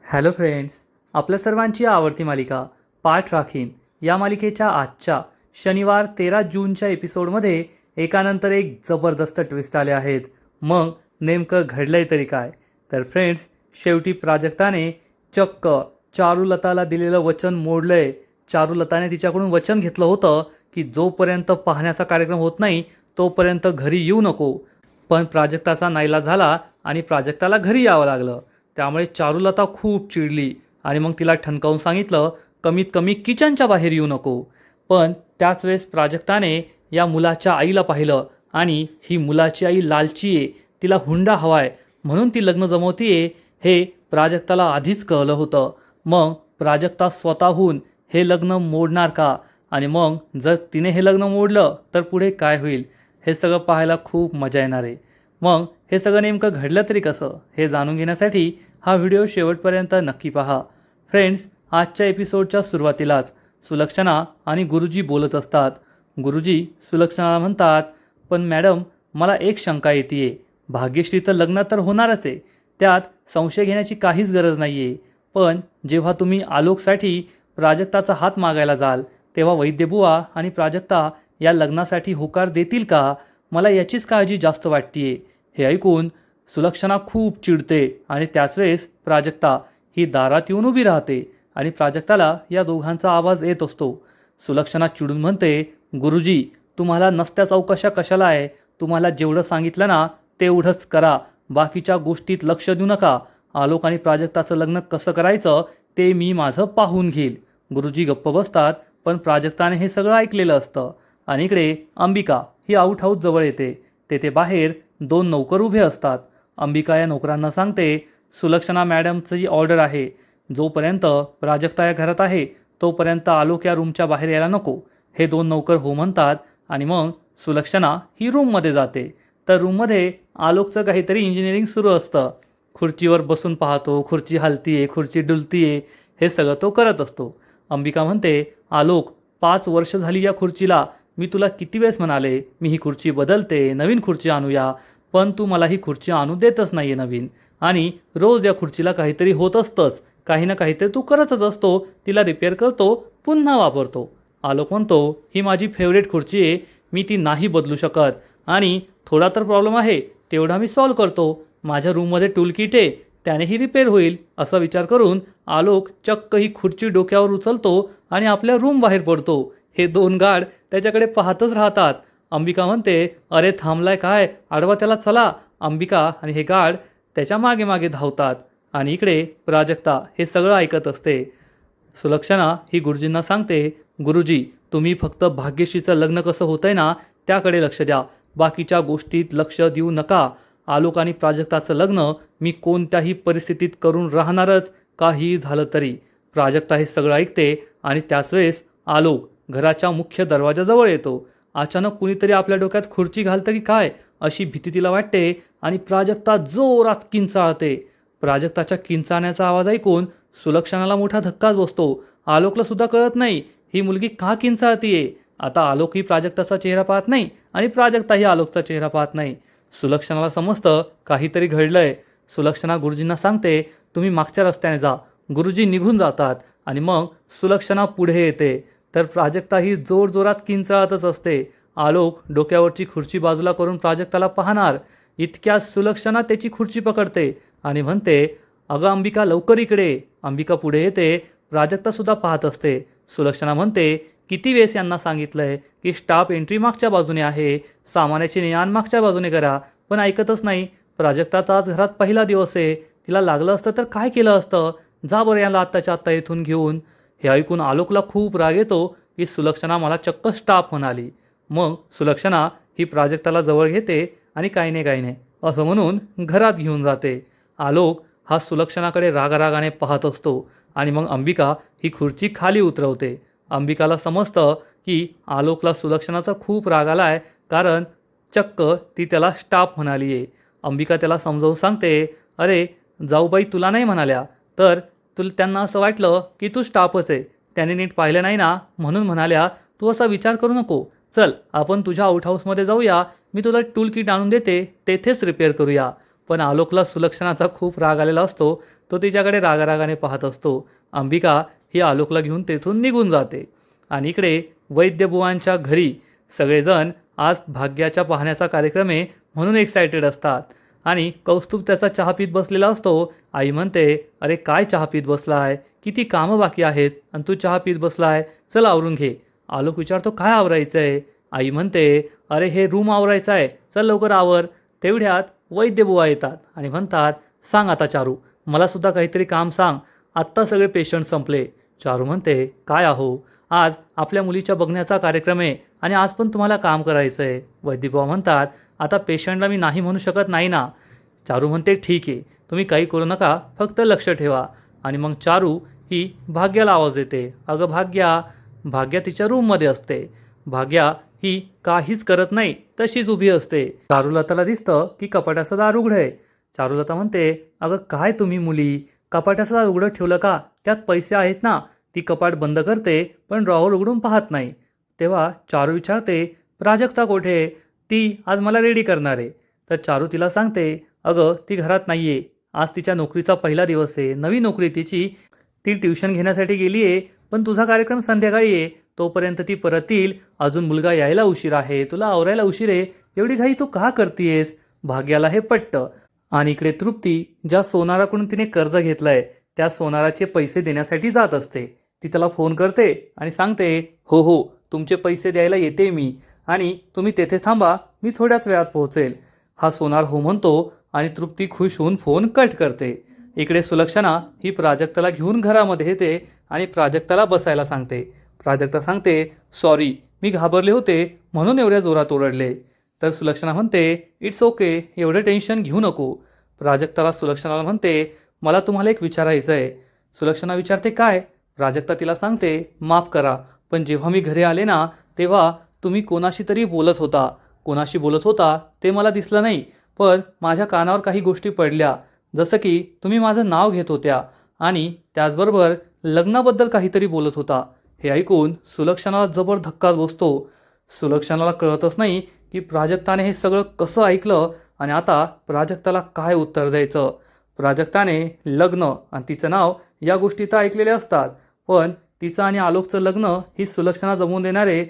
Hello friends, आपल्या सर्वांची आवडती मालिका पाठ राखीन या मालिकेच्या आजच्या शनिवार 13 जूनच्या एपिसोडमध्ये एकानंतर एक जबरदस्त ट्विस्ट आले आहेत. मग नेमकं घडलंय तरी काय? तर फ्रेंड्स, शेवटी प्राजक्ताने चक्क चारुलताला दिलेलं वचन मोडलंय. चारुलताने तिच्याकडून वचन घेतलं होतं की जोपर्यंत पाहण्याचा कार्यक्रम होत नाही तोपर्यंत घरी येऊ नको. पण प्राजक्ताचा नाईलाज झाला आणि प्राजक्ताला घरी यावं लागलं. त्यामुळे चारुलता खूप चिडली आणि मग तिला ठणकावून सांगितलं, कमीत कमी किचनच्या बाहेर येऊ नको. पण त्याच वेळेस प्राजक्ताने या मुलाच्या आईला पाहिलं आणि ही मुलाची आई लालची आहे, तिला हुंडा हवाय म्हणून ती लग्न जमवतीये हे प्राजक्ताला आधीच कळलं होतं. मग प्राजक्ता स्वतःहून हे लग्न मोडणार का? आणि मग जर तिने हे लग्न मोडलं तर पुढे काय होईल हे सगळं पाहायला खूप मजा येणार आहे. मग हे सगळं नेमकं घडलं तरी कसं हे जाणून घेण्यासाठी हा व्हिडिओ शेवटपर्यंत नक्की पहा. फ्रेंड्स, आजच्या एपिसोडच्या सुरुवातीलाच सुलक्षणा आणि गुरुजी बोलत असतात. गुरुजी सुलक्षणाला म्हणतात, पण मॅडम मला एक शंका येते. भाग्यश्रीचं लग्न तर होणारच आहे, त्यात संशय घेण्याची काहीच गरज नाही आहे. पण जेव्हा तुम्ही आलोकसाठी प्राजक्ताचा हात मागायला जाल तेव्हा वैद्यबुवा आणि प्राजक्ता या लग्नासाठी होकार देतील का? मला याचीच काळजी जास्त वाटतेय. हे ऐकून सुलक्षणा खूप चिडते आणि त्याच वेळेस प्राजक्ता ही दारात येऊन उभी राहते आणि प्राजक्ताला या दोघांचा आवाज येत असतो. सुलक्षणा चिडून म्हणते, गुरुजी तुम्हाला नसत्या चौकशा कशाला आहे? तुम्हाला जेवढं सांगितलं ना तेवढंच करा, बाकीच्या गोष्टीत लक्ष देऊ नका. आलोक आणि प्राजक्ताचं लग्न कसं करायचं ते मी माझं पाहून घेईल. गुरुजी गप्प बसतात, पण प्राजक्ताने हे सगळं ऐकलेलं असतं. आणि इकडे अंबिका ही आऊट हाऊस जवळ येते. तेथे बाहेर 2 नौकर उभे असतात. अंबिका या नोकरांना सांगते, सुलक्षणा मॅडमची जी ऑर्डर आहे, जोपर्यंत प्राजक्ता या घरात आहे तोपर्यंत आलोक या रूमच्या बाहेर यायला नको. हे 2 नौकर हो म्हणतात आणि मग सुलक्षणा ही रूममध्ये जाते. तर रूममध्ये आलोकचं काहीतरी इंजिनिअरिंग सुरू असतं. खुर्चीवर बसून पाहतो, खुर्ची हलतीये, खुर्ची डुलतीये, हे सगळं तो करत असतो. अंबिका म्हणते, आलोक 5 वर्ष झाली या खुर्चीला, मी तुला किती वेळेस म्हणाले मी ही खुर्ची बदलते, नवीन खुर्ची आणूया, पण तू मला ही खुर्ची आणू देतच नाही आहे नवीन. आणि रोज या खुर्चीला काहीतरी होत असतंच, काही ना काहीतरी तू करतच असतो, तिला रिपेअर करतो, पुन्हा वापरतो. आलोक म्हणतो, ही माझी फेवरेट खुर्ची आहे, मी ती नाही बदलू शकत आणि थोडा तर प्रॉब्लेम आहे तेवढा मी सॉल्व करतो. माझ्या रूममध्ये टूल किट आहे, त्याने ही रिपेअर होईल. असा विचार करून आलोक चक्क ही खुर्ची डोक्यावर उचलतो आणि आपल्या रूम बाहेर पडतो. हे 2 गार्ड त्याच्याकडे पाहतच राहतात. अंबिका म्हणते, अरे थांबलाय काय, आडवा त्याला चला. अंबिका आणि हे गार्ड त्याच्या मागे मागे धावतात आणि इकडे प्राजक्ता हे सगळं ऐकत असते. सुलक्षणा ही गुरुजींना सांगते, गुरुजी तुम्ही फक्त भाग्यश्रीचं लग्न कसं होतंय ना त्याकडे लक्ष द्या, बाकीच्या गोष्टीत लक्ष देऊ नका. आलोक आणि प्राजक्ताचं लग्न मी कोणत्याही परिस्थितीत करून राहणारच, काही झालं तरी. प्राजक्ता हे सगळं ऐकते आणि त्याच वेळेस आलोक घराच्या मुख्य दरवाजाजवळ येतो. अचानक कुणीतरी आपल्या डोक्यात खुर्ची घालतं की काय अशी भीती तिला वाटते आणि प्राजक्ता जोरात किंचाळते. प्राजक्ताच्या किंचाळण्याचा आवाज ऐकून सुलक्षणाला मोठा धक्काच बसतो. आलोकला सुद्धा कळत नाही ही मुलगी का किंचाळतीये. आता आलोक ही प्राजक्ताचा चेहरा पाहत नाही आणि प्राजक्ताही आलोकचा चेहरा पाहत नाही. सुलक्षणाला समजतं काहीतरी घडलंय. सुलक्षणा गुरुजींना सांगते, तुम्ही मागच्या रस्त्याने जा. गुरुजी निघून जातात आणि मग सुलक्षणा पुढे येते. तर प्राजक्ता ही जोरजोरात किंचाळतच असते. आलोक डोक्यावरची खुर्ची बाजूला करून प्राजक्ताला पाहणार, इतक्यात सुलक्षणा त्याची खुर्ची पकडते आणि म्हणते, अगं अंबिका लवकर इकडे. अंबिका पुढे येते. प्राजक्ता सुद्धा पाहत असते. सुलक्षणा म्हणते, किती वेळेस यांना सांगितलंय की स्टाफ एंट्री मागच्या बाजूने आहे, सामानाचे ने-आण मागच्या बाजूने करा, पण ऐकतच नाही. प्राजक्ताचा आज घरात पहिला दिवस आहे, तिला लागलं असतं तर काय केलं असतं. जा बरं याला आत्ताच्या आत्ता इथून घेऊन. हे ऐकून आलोकला खूप राग येतो की सुलक्षणा मला चक्क स्टाफ म्हणाली. मग सुलक्षणा ही प्राजक्ताला जवळ घेते आणि काही नाही असं म्हणून घरात घेऊन जाते. आलोक हा सुलक्षणाकडे रागारागाने पाहत असतो आणि मग अंबिका ही खुर्ची खाली उतरवते. अंबिकाला समजतं की आलोकला सुलक्षणाचा खूप राग आला आहे, कारण चक्क ती त्याला स्टाफ म्हणाली आहे. अंबिका त्याला समजावून सांगते, अरे जाऊबाई तुला नाही म्हणाल्या, तर त्यांना असं वाटलं की तू स्टाफच आहे, त्याने नीट पाहिलं नाही ना म्हणून म्हणाल्या. तू असा विचार करू नको, चल आपण तुझ्या आउट हाऊसमध्ये जाऊया, मी तुला टूल किट आणून देते, तेथेच रिपेअर करूया. पण आलोकला सुलक्षणाचा खूप राग आलेला असतो. तो तिच्याकडे रागारागाने पाहत असतो. अंबिका ही आलोकला घेऊन तेथून निघून जाते. आणि इकडे वैद्यबुवांच्या घरी सगळेजण आज भाग्याच्या पाहण्याचा कार्यक्रम आहे म्हणून एक्सायटेड असतात. आणि कौस्तुभ त्याचा चहा पीत बसलेला असतो. आई म्हणते, अरे काय चहा पीत बसलाय, किती कामं बाकी आहेत आणि तू चहा पीत बसलाय, चल आवरून घे. आलोक विचारतो, काय आवरायचं आहे? आई म्हणते, अरे हे रूम आवरायचं आहे, चल लवकर आवर. तेवढ्यात वैद्यबुवा येतात आणि म्हणतात, सांग आता चारू, मला सुद्धा काहीतरी काम सांग, आत्ता सगळे पेशंट संपले. चारू म्हणते, काय आहो, आज आपल्या मुलीच्या बघण्याचा कार्यक्रम आहे आणि आज पण तुम्हाला काम करायचं आहे. वैद्यबुवा म्हणतात, आता पेशंटला मी नाही म्हणू शकत नाही ना. चारू म्हणते, ठीक आहे, तुम्ही काही करू नका, फक्त लक्ष ठेवा. आणि मग चारू ही भाग्याला आवाज देते, अगं भाग्या. भाग्या तिच्या रूममध्ये असते. भाग्या ही काहीच करत नाही, तशीच उभी असते. चारुलताला दिसतं की कपाटाचं दार उघडं आहे. चारुलता म्हणते, अगं काय तुम्ही मुली, कपाटाचं दार उघडं ठेवलं का? त्यात पैसे आहेत ना. ती कपाट बंद करते पण ड्रॉवर उघडून पाहत नाही. तेव्हा चारू विचारते, प्राजक्ता कुठे? ती आज मला रेडी करणार आहे. तर चारू तिला सांगते, अगं ती घरात नाही आहे, आज तिच्या नोकरीचा पहिला दिवस आहे, नवी नोकरी तिची, ती ट्युशन घेण्यासाठी गेली आहे, पण तुझा कार्यक्रम संध्याकाळी आहे, तोपर्यंत ती परत येईल, अजून मुलगा यायला उशीर आहे, तुला आवरायला उशीर आहे, एवढी घाई तू का करतेयस? भाग्याला हे पटतं. आणि इकडे तृप्ती ज्या सोनाराकडून तिने कर्ज घेतलंय त्या सोनाराचे पैसे देण्यासाठी जात असते. ती त्याला फोन करते आणि सांगते, हो हो, तुमचे पैसे द्यायला येते मी आणि तुम्ही तेथेच थांबा, मी थोड्याच वेळात पोहोचेल. हा सोनार हो म्हणतो आणि तृप्ती खुश होऊन फोन कट करते. इकडे सुलक्षणा ही प्राजक्ताला घेऊन घरामध्ये येते आणि प्राजक्ताला बसायला सांगते. प्राजक्ता सांगते, सॉरी, मी घाबरले होते म्हणून एवढ्या जोरात ओरडले. तर सुलक्षणा म्हणते, इट्स ओके, एवढं टेन्शन घेऊ नको. प्राजक्ताला सुलक्षणाला म्हणते, मला तुम्हाला एक विचारायचं आहे. सुलक्षणा विचारते, काय? प्राजक्ता तिला सांगते, माफ करा, पण जेव्हा मी घरी आले ना तेव्हा तुम्ही कोणाशी तरी बोलत होता. कोणाशी बोलत होता ते मला दिसलं नाही, पण माझ्या कानावर काही गोष्टी पडल्या, जसं की तुम्ही माझं नाव घेत होत्या आणि त्याचबरोबर लग्नाबद्दल काहीतरी बोलत होता. हे ऐकून सुलक्षणाला जबर धक्काच बसतो. सुलक्षणाला कळतच नाही की प्राजक्ताने हे सगळं कसं ऐकलं आणि आता प्राजक्ताला काय उत्तर द्यायचं. प्राजक्ताने लग्न आणि तिचं नाव या गोष्टी तर ऐकलेल्या असतात, पण तिचं आणि आलोकचं लग्न ही सुलक्षणा जमवून देणारे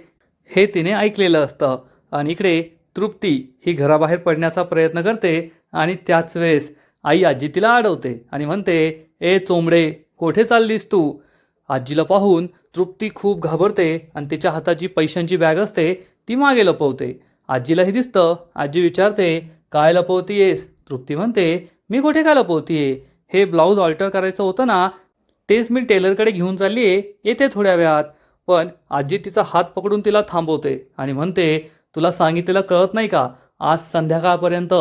हे तिने ऐकलेलं असतं. आणि इकडे तृप्ती ही घराबाहेर पडण्याचा प्रयत्न करते आणि त्याच वेळेस आई आजी तिला अडवते आणि म्हणते, ए चोंबडे, कोठे चाललीस तू? आजीला पाहून तृप्ती खूप घाबरते आणि तिच्या हातात जी पैशांची बॅग असते ती मागे लपवते. आजीला हे दिसतं. आजी विचारते, काय लपवतीयेस? तृप्ती म्हणते, मी कुठे काय लपवतीये, हे ब्लाऊज ऑल्टर करायचं होतं ना, तेच मी टेलरकडे घेऊन चालली आहे, येते थोड्या वेळात. पण आजी तिचा हात पकडून तिला थांबवते आणि म्हणते, तुला सांगितलेलं कळत नाही का? आज संध्याकाळपर्यंत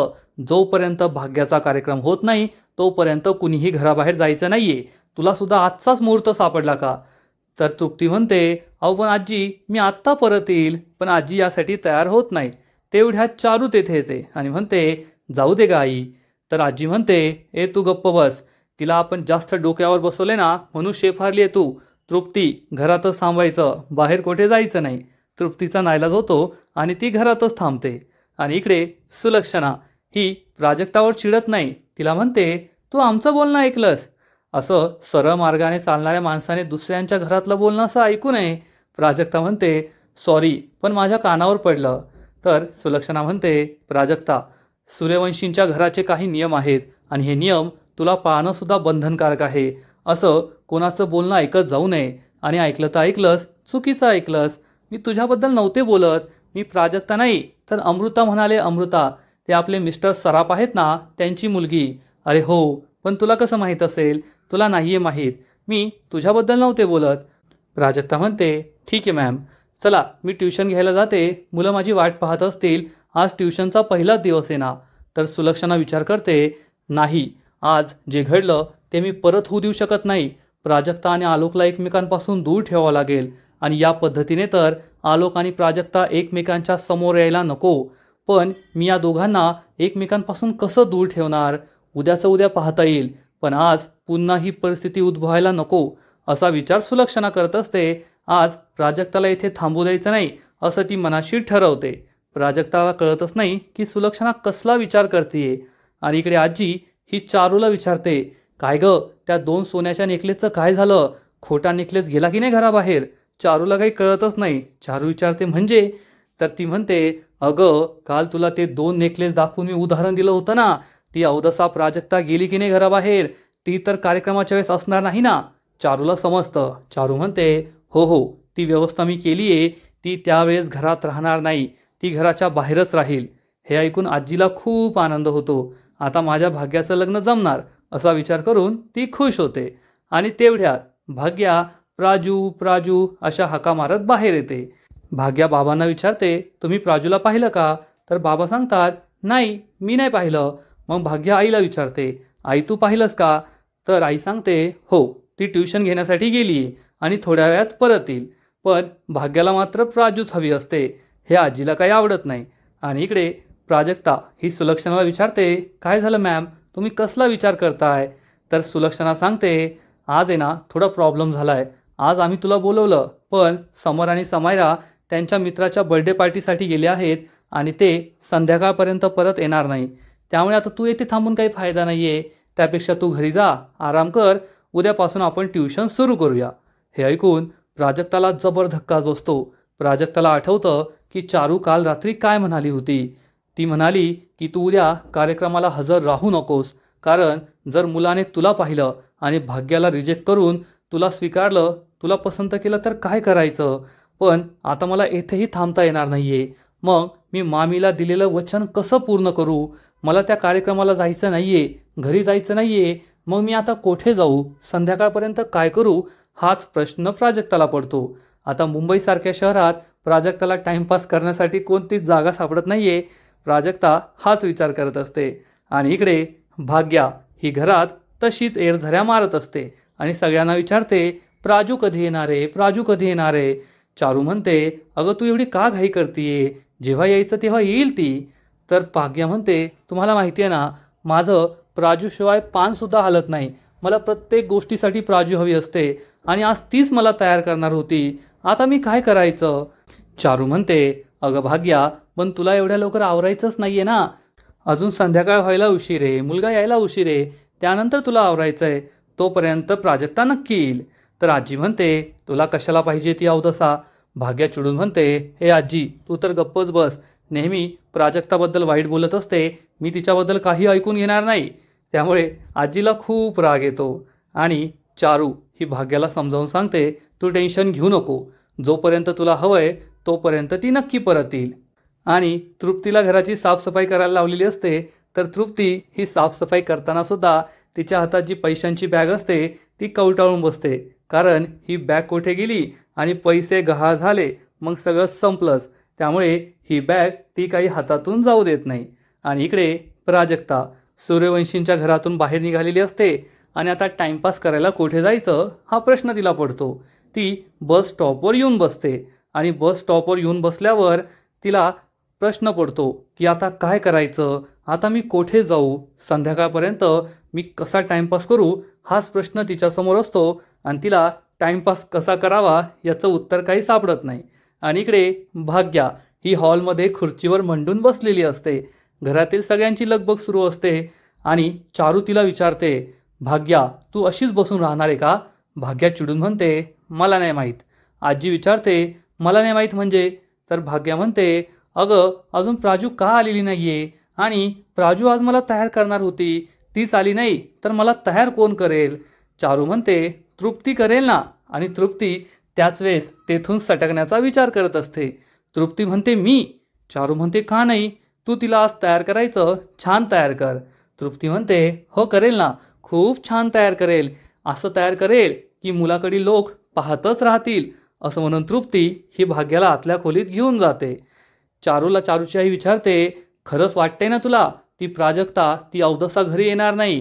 जोपर्यंत भाग्याचा कार्यक्रम होत नाही तोपर्यंत कुणीही घराबाहेर जायचं नाहीये. तुला सुद्धा आजचाच मुहूर्त सापडला का? तर तृप्ती म्हणते, अहो पण आजी, मी आत्ता परत येईल. पण आजी यासाठी तयार होत नाही. तेवढ्यात चारू तेथे येते आणि म्हणते, जाऊ दे गा आई. तर आजी म्हणते, ए तू गप्प बस, तिला आपण जास्त डोक्यावर बसवले ना म्हणून शेफारली आहे तू. तृप्ती, घरातच थांबायचं, बाहेर कुठे जायचं नाही. तृप्तीचा नाईलाज होतो आणि ती घरातच थांबते. आणि इकडे सुलक्षणा ही प्राजक्तावर चिडत नाही, तिला म्हणते, तू आमचं बोलणं ऐकलंस? असं सरळ मार्गाने चालणाऱ्या माणसाने दुसऱ्यांच्या घरातलं बोलणं असं ऐकू नये. प्राजक्ता म्हणते, सॉरी, पण माझ्या कानावर पडलं. तर सुलक्षणा म्हणते, प्राजक्ता, सूर्यवंशींच्या घराचे काही नियम आहेत आणि हे नियम तुला पाळणंसुद्धा बंधनकारक आहे. असं कोणाचं बोलणं ऐकत जाऊ नये. आणि ऐकलं तर ऐकलंस, चुकीचं ऐकलंस. मी तुझ्याबद्दल नव्हते बोलत, मी प्राजक्ता नाही तर अमृता म्हणाले. अमृता, ते आपले मिस्टर सराफ आहेत ना, त्यांची मुलगी. अरे हो, पण तुला कसं माहीत असेल? तुला नाही आहे माहीत, मी तुझ्याबद्दल नव्हते बोलत. प्राजक्ता म्हणते, ठीक आहे मॅम, चला मी ट्युशन घ्यायला जाते, मुलं माझी वाट पाहत असतील, आज ट्युशनचा पहिलाच दिवस आहे ना. तर सुलक्षणा विचार करते, नाही, आज जे घडलं ते मी परत होऊ देऊ शकत नाही. प्राजक्ता आणि आलोकला एकमेकांपासून दूर ठेवावं लागेल आणि या पद्धतीने तर आलोक आणि प्राजक्ता एकमेकांच्या समोर यायला नको. पण मी या दोघांना एकमेकांपासून कसं दूर ठेवणार? उद्याचं उद्या पाहता येईल, पण आज पुन्हा ही परिस्थिती उद्भवायला नको, असा विचार सुलक्षणा करत असते. आज प्राजक्ताला इथे थांबू द्यायचं नाही असं ती मनाशी ठरवते. प्राजक्ताला कळतच नाही की सुलक्षणा कसला विचार करते. आणि इकडे आजी ही चारूला विचारते, काय ग, त्या 2 सोन्याच्या नेकलेसचं काय झालं? खोटा नेकलेस गेला की नाही घराबाहेर? चारूला काही कळतच नाही. चारू विचारते, म्हणजे? तर ती म्हणते, अगं काल तुला ते 2 नेकलेस दाखवून मी उदाहरण दिलं होतं ना, ती अवदसा प्राजक्ता गेली की नाही घराबाहेर? ती तर कार्यक्रमाच्या वेळेस असणार नाही ना? चारूला समजतं. चारू म्हणते, हो हो, ती व्यवस्था मी केली आहे. ती त्यावेळेस घरात राहणार नाही, ती घराच्या बाहेरच राहील. हे ऐकून आजीला खूप आनंद होतो. आता माझ्या भाग्याचं लग्न जमणार असा विचार करून ती खुश होते. आणि तेवढ्यात भाग्या प्राजू प्राजू अशा हाका मारत बाहेर येते. भाग्या बाबांना विचारते, तुम्ही प्राजूला पाहिलं का? तर बाबा सांगतात, नाही मी नाही पाहिलं. मग भाग्या आईला विचारते, आई तू पाहिलंस का? तर आई सांगते, हो, ती ट्युशन घेण्यासाठी गेली आहे आणि थोड्या वेळात परत येईल. पण भाग्याला मात्र प्राजूच हवी असते. हे आजीला काही आवडत नाही. आणि इकडे प्राजक्ता ही सुलक्षणाला विचारते, काय झालं मॅम, तुम्ही कसला विचार करताय? तर सुलक्षणा सांगते, आज आहे ना थोडा प्रॉब्लेम झाला आहे. आज आम्ही तुला बोलवलं, पण समर आणि समायरा त्यांच्या मित्राच्या बर्थडे पार्टीसाठी गेले आहेत आणि ते संध्याकाळपर्यंत परत येणार नाही. त्यामुळे आता तू येथे थांबून काही फायदा नाही आहे. त्यापेक्षा तू घरी जा, आराम कर. उद्यापासून आपण ट्युशन सुरू करूया. हे ऐकून प्राजक्ताला जबर धक्का बसतो. प्राजक्ताला आठवतं की चारू काल रात्री काय म्हणाली होती. ती म्हणाली की तू उद्या कार्यक्रमाला हजर राहू नकोस, कारण जर मुलाने तुला पाहिलं आणि भाग्याला रिजेक्ट करून तुला स्वीकारलं, तुला पसंत केलं तर काय करायचं? पण आता मला येथेही थांबता येणार नाही आहे. मग मी मामीला दिलेलं वचन कसं पूर्ण करू? मला त्या कार्यक्रमाला जायचं नाही आहे, घरी जायचं नाही आहे. मग मी आता कोठे जाऊ? संध्याकाळपर्यंत काय करू? हाच प्रश्न प्राजक्ताला पडतो. आता मुंबईसारख्या शहरात प्राजक्ताला टाईमपास करण्यासाठी कोणतीच जागा सापडत नाही आहे. प्राजक्ता हाच विचार करत असते. आणि इकडे भाग्या ही घरात तशीच एरझऱ्या मारत असते आणि सगळ्यांना विचारते, प्राजू कधी येणार आहे? प्राजू कधी येणार आहे? चारू म्हणते, अगं तू एवढी का घाई करतीये? जेव्हा यायचं तेव्हा येईल ती. तर भाग्या म्हणते, तुम्हाला माहिती आहे ना, माझं प्राजूशिवाय पानसुद्धा हलत नाही. मला प्रत्येक गोष्टीसाठी प्राजू हवी असते आणि आज तीच मला तयार करणार होती. आता मी काय करायचं? चारू म्हणते, अगं भाग्या, पण तुला एवढ्या लवकर आवरायचंच नाही आहे ना. अजून संध्याकाळ व्हायला उशीर आहे, मुलगा यायला उशीर आहे. त्यानंतर तुला आवरायचं आहे. तोपर्यंत प्राजक्ता नक्की येईल. तर आजी म्हणते, तुला कशाला पाहिजे ती अवदसा? भाग्या चिडून म्हणते, हे आजी तू तर गप्पच बस. नेहमी प्राजक्ताबद्दल वाईट बोलत असते, मी तिच्याबद्दल काही ऐकून घेणार नाही. त्यामुळे आजीला खूप राग येतो. आणि चारू ही भाग्याला समजावून सांगते, तू टेन्शन घेऊ नको. जोपर्यंत तुला हवंय तोपर्यंत ती नक्की परत येईल. आणि तृप्तीला घराची साफसफाई करायला लावलेली असते. तर तृप्ती ही साफसफाई करताना सुद्धा तिच्या हातात जी पैशांची बॅग असते ती कवटाळून बसते. कारण ही बॅग कुठे गेली आणि पैसे गहाळ झाले, मग सगळं संपलंच. त्यामुळे ही बॅग ती काही हातातून जाऊ देत नाही. आणि इकडे प्राजक्ता सूर्यवंशींच्या घरातून बाहेर निघालेली असते आणि आता टाइमपास करायला कुठे जायचं हा प्रश्न तिला पडतो. ती बस स्टॉपवर येऊन बसते आणि बस स्टॉपवर येऊन बसल्यावर तिला प्रश्न पडतो की आता काय करायचं? आता मी कोठे जाऊ? संध्याकाळपर्यंत मी कसा टाइमपास करू? हाच प्रश्न तिच्यासमोर असतो आणि तिला टाइमपास कसा करावा याचं उत्तर काही सापडत नाही. आणि इकडे भाग्या ही हॉलमध्ये खुर्चीवर मंडून बसलेली असते. घरातील सगळ्यांची लगबग सुरू असते आणि चारू तिला विचारते, भाग्या तू अशीच बसून राहणार आहे का? भाग्या चिडून म्हणते, मला नाही माहीत. आजी विचारते, मला नाही माहीत म्हणजे? तर भाग्या म्हणते, अगं अजून प्राजू का आलेली नाही आहे? आणि प्राजू आज मला तयार करणार होती, तीच आली नाही तर मला तयार कोण करेल? चारू म्हणते, तृप्ती करेल ना. आणि तृप्ती त्याच वेळेस तेथून सटकण्याचा विचार करत असते. तृप्ती म्हणते, मी? चारू म्हणते, का नाही? तू तिला आज तयार करायचं, छान तयार कर. तृप्ती म्हणते, हो करेल ना, खूप छान तयार करेल. असं तयार करेल की मुलाकडील लोक पाहतच राहतील. असं म्हणून तृप्ती ही भाग्याला आतल्या खोलीत घेऊन जाते. चारूला चारूची आई विचारते, खरंच वाटते ना तुला ती प्राजक्ता ती अवदसा घरी येणार नाही?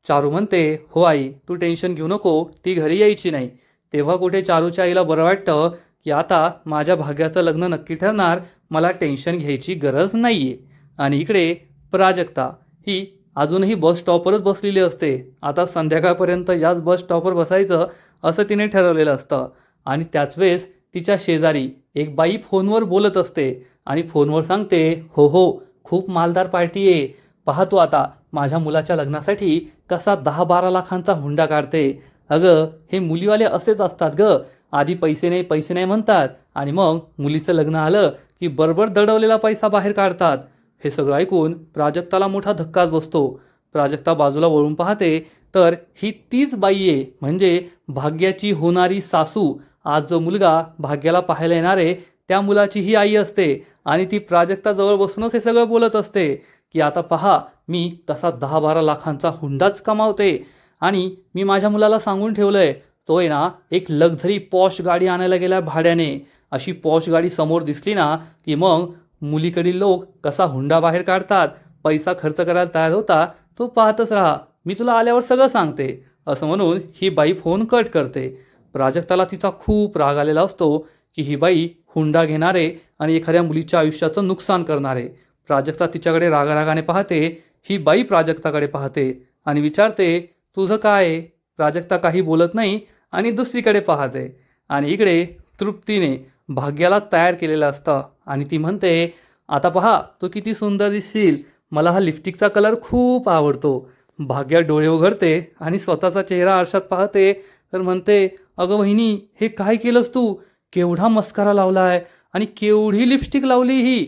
चारू म्हणते, हो आई तू टेन्शन घेऊ नको, ती घरी यायची नाही. तेव्हा कुठे चारूच्या आईला बरं वाटतं की आता माझ्या भाग्याचं लग्न नक्की ठरणार, मला टेन्शन घ्यायची गरज नाही आहे. आणि इकडे प्राजक्ता ही अजूनही बस स्टॉपवरच बसलेली असते. आता संध्याकाळपर्यंत याच बस स्टॉपवर बसायचं असं तिने ठरवलेलं असतं. आणि त्याच वेळेस तिच्या शेजारी एक बाई फोनवर बोलत असते आणि फोनवर सांगते, हो हो खूप मालदार पार्टी आहे, पहा तू आता माझ्या मुलाच्या लग्नासाठी कसा 10-12 लाखांचा हुंडा काढते. अगं हे मुलीवाले असेच असतात ग. आधी पैसे नाही म्हणतात आणि मग मुलीचं लग्न आलं की बरोबर दडवलेला पैसा बाहेर काढतात. हे सगळं ऐकून प्राजक्ताला मोठा धक्काच बसतो. प्राजक्ता बाजूला वळून पाहते तर ही तीच बाई आहे, म्हणजे भाग्याची होणारी सासू. आज जो मुलगा भाग्याला पाहायला येणार आहे त्या मुलाची ही आई असते आणि ती प्राजक्ताजवळ बसूनच हे सगळं बोलत असते की आता पहा मी कसा 10-12 लाखांचा हुंडाच कमावते आणि मी माझ्या मुलाला सांगून ठेवलंय तो आहे ना एक लक्झरी पॉश गाडी आणायला गेला भाड्याने. अशी पॉश गाडी समोर दिसली ना की मग मुलीकडील लोक कसा हुंडा बाहेर काढतात, पैसा खर्च करायला तयार होता, तो पाहतच राहा, मी तुला आल्यावर सगळं सांगते. असं म्हणून ही बाई फोन कट करते. प्राजक्ताला तिचा खूप राग आलेला असतो की ही बाई हुंडा घेणारे आणि एखाद्या मुलीच्या आयुष्याचं नुकसान करणारे. प्राजक्ता तिच्याकडे रागारागाने पाहते. ही बाई प्राजक्ताकडे पाहते आणि विचारते तुझं काय. प्राजक्ता काही बोलत नाही आणि दुसरीकडे पाहते आणि इकडे तृप्तीने भाग्याला तयार केलेलं असतं आणि ती म्हणते आता पहा तू किती सुंदर दिसशील, मला हा लिपस्टिकचा कलर खूप आवडतो. भाग्या डोळे उघडते आणि स्वतःचा चेहरा आरशात पाहते तर म्हणते अगं वहिनी हे काय केलंस तू, केवढा मस्कारा लावलाय आणि केवढी लिपस्टिक लावली ही.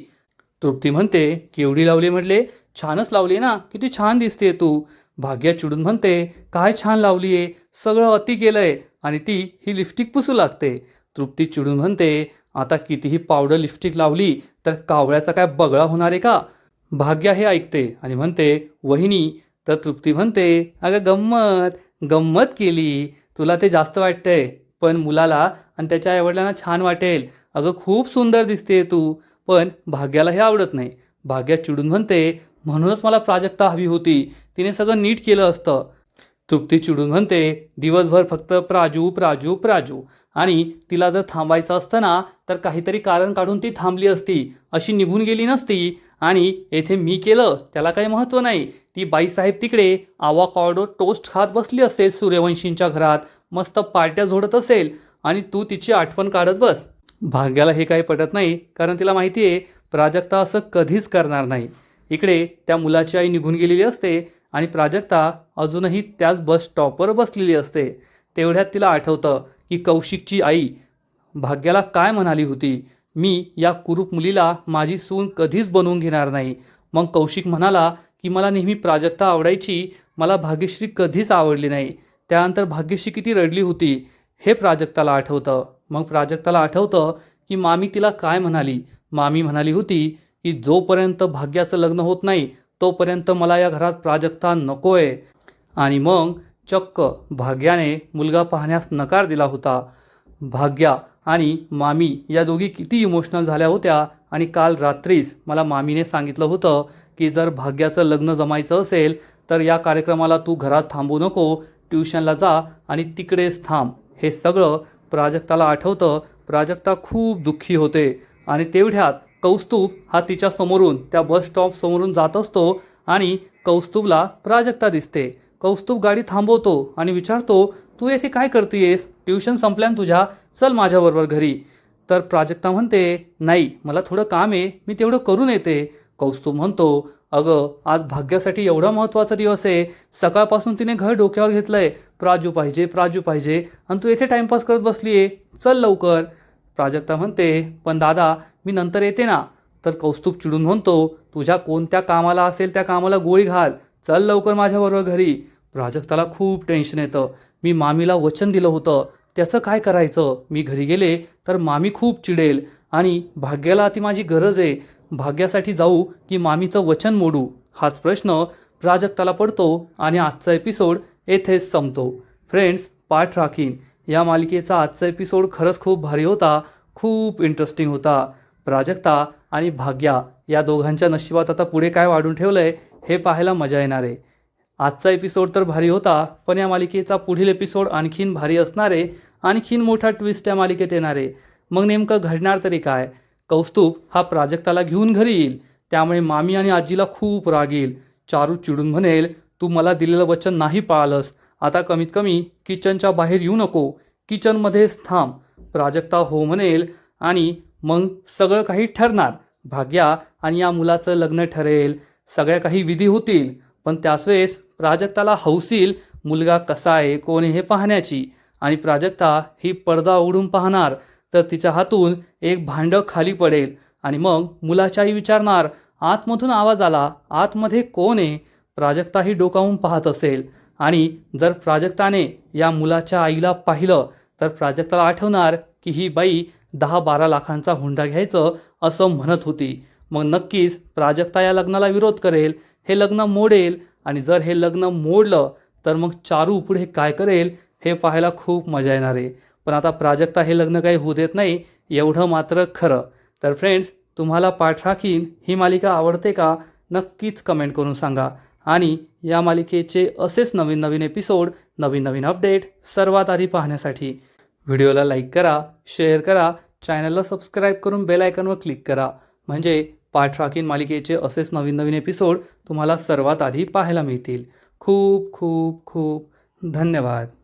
तृप्ती म्हणते केवढी लावली म्हटले, छानच लावली ना, किती छान दिसते तू. भाग्या चिडून म्हणते काय छान लावली आहे, सगळं अति केलंय आणि ती ही लिपस्टिक पुसू लागते. तृप्ती चिडून म्हणते आता कितीही पावडर लिपस्टिक लावली तर कावळ्याचा काय बगळा होणार आहे का. भाग्या हे ऐकते आणि म्हणते वहिनी. तर तृप्ती म्हणते अगं गंमत गंमत केली, तुला ते जास्त वाटतंय पण मुलाला आणि त्याच्या आईवडिलांना छान वाटेल. अगं खूप सुंदर दिसते तू. पण भाग्याला हे आवडत नाही. भाग्या चिडून म्हणते म्हणूनच मला प्राजक्ता हवी होती, तिने सगळं नीट केलं असतं. तृप्ती चिडून म्हणते दिवसभर फक्त प्राजू प्राजू प्राजू आणि तिला जर थांबायचं असतं ना तर काहीतरी कारण काढून ती थांबली असती, अशी निघून गेली नसती. आणि येथे मी केलं त्याला काही महत्त्व नाही. ती बाईसाहेब तिकडे आवाकाडो टोस्ट खात बसली असेल सूर्यवंशींच्या घरात, मस्त पार्ट्या झोडत असेल आणि तू तिची आठवण काढत बस. भाग्याला हे काही पटत नाही कारण तिला माहिती आहे प्राजक्ता असं कधीच करणार नाही. इकडे त्या मुलाची आई निघून गेलेली असते आणि प्राजक्ता अजूनही त्याच बस स्टॉपवर बसलेली असते. तेवढ्यात तिला आठवतं की कौशिकची आई भाग्याला काय म्हणाली होती, मी या कुरूप मुलीला माझी सून कधीच बनवून घेणार नाही. मग कौशिक म्हणाला की मला नेहमी प्राजक्ता आवडायची, मला भाग्यश्री कधीच आवडली नाही. त्यानंतर भाग्यश्री किती रडली होती हे प्राजक्ताला आठवतं. मग प्राजक्ताला आठवतं की मामी तिला काय म्हणाली. मामी म्हणाली होती की जोपर्यंत भाग्याचं लग्न होत नाही तोपर्यंत मला या घरात प्राजक्ता नकोय. आणि मग चक्क भाग्याने मुलगा पाहण्यास नकार दिला होता. भाग्या आणि मामी या दोघी किती इमोशनल झाल्या होत्या आणि काल रात्रीच मला मामीने सांगितलं होतं की जर भाग्याचं लग्न जमायचं असेल तर या कार्यक्रमाला तू घरात थांबू नको, ट्युशनला जा आणि तिकडेच थांब. हे सगळं प्राजक्ताला आठवतं. प्राजक्ता खूप दुःखी होते आणि तेवढ्यात कौस्तुभ हा तिच्या समोरून त्या बस स्टॉप समोरून जात असतो आणि कौस्तुभला प्राजक्ता दिसते. कौस्तुभ गाडी थांबवतो आणि विचारतो तू येथे काय करतेयस, ट्युशन संपल्यान तुझ्या, चल माझ्याबरोबर घरी. तर प्राजक्ता म्हणते नाही मला थोडं काम आहे, मी तेवढं करून येते. कौस्तुभ म्हणतो अगं आज भाग्यासाठी एवढा महत्त्वाचा दिवस आहे, सकाळपासून तिने घर डोक्यावर घेतलंय, प्राजू पाहिजे प्राजू पाहिजे आणि तू येथे टाइमपास करत बसली आहे, चल लवकर. प्राजक्ता म्हणते पण दादा मी नंतर येते ना. तर कौस्तुभ चिडून म्हणतो तुझ्या कोणत्या कामाला असेल त्या कामाला गोळी घाल, चल लवकर माझ्याबरोबर घरी. प्राजक्ताला खूप टेन्शन येतं. मी मामीला वचन दिलं होतं, त्याचं काय करायचं, मी घरी गेले तर मामी खूप चिडेल आणि भाग्याला ती माझी गरज आहे. भाग्यासाठी जाऊ की मामीचं वचन मोडू, हाच प्रश्न प्राजक्ताला पडतो आणि आजचा एपिसोड येथेच संपतो. फ्रेंड्स, पाठ राखीन या मालिकेचा आजचा एपिसोड खरंच खूप भारी होता, खूप इंटरेस्टिंग होता. प्राजक्ता आणि भाग्या या दोघांच्या नशिबात आता पुढे काय वाढून ठेवलं आहे हे पाहायला मजा येणार आहे. आजचा एपिसोड तर भारी होता पण या मालिकेचा पुढील एपिसोड आणखीन भारी असणार आहे. आणखीन मोठा ट्विस्ट या मालिकेत येणार आहे. मग नेमकं घडणार तरी काय. कौस्तुभ हा प्राजक्ताला घेऊन घरी येईल, त्यामुळे मामी आणि आजीला खूप राग येईल. चारू चिडून म्हणेल तू मला दिलेलं वचन नाही पाळलंस, आता कमीत कमी किचनच्या बाहेर येऊ नको, किचनमध्येच थांब. प्राजक्ता हो म्हणेल आणि मग सगळं काही ठरणार. भाग्या आणि या मुलाचं लग्न ठरेल, सगळ्या काही विधी होतील, पण त्याच वेळेस प्राजक्ताला हौस येईल मुलगा कसा आहे, कोण आहे हे पाहण्याची. आणि प्राजक्ता ही पडदा उघडून पाहणार तर तिच्या हातून एक भांडं खाली पडेल आणि मग मुलाची आई विचारणार, आतमधून आवाज आला, आतमध्ये कोण आहे? प्राजक्ता ही डोकावून पाहत असेल आणि जर प्राजक्ताने या मुलाच्या आईला पाहिलं तर प्राजक्ताला आठवणार की ही बाई 10-12 लाखांचा हुंडा घ्यायचं असं म्हणत होती. मग नक्कीच प्राजक्ता या लग्नाला विरोध करेल, हे लग्न मोडेल आणि जर हे लग्न मोडलं तर मग चारू पुढे काय करेल हे पाहायला खूप मजा येणार आहे. पण आता प्राजक्ता हे लग्न काही होऊ देत नाही एवढं मात्र खरं. तर फ्रेंड्स, तुम्हाला पाठ राखीन ही मालिका आवडते का? नक्कीच कमेंट करून सांगा. आणि या मालिकेचे असेच नवीन नवीन एपिसोड, नवीन नवीन अपडेट सर्वात आधी पाहण्यासाठी व्हिडिओला लाईक करा, शेअर करा, चॅनलला सबस्क्राईब करून बेल आयकॉनवर क्लिक करा. म्हणजे पाठ राखीन मालिकेचे असेच नवीन नवीन एपिसोड तुम्हाला सर्वात आधी पाहायला मिळतील. खूप खूप खूप धन्यवाद.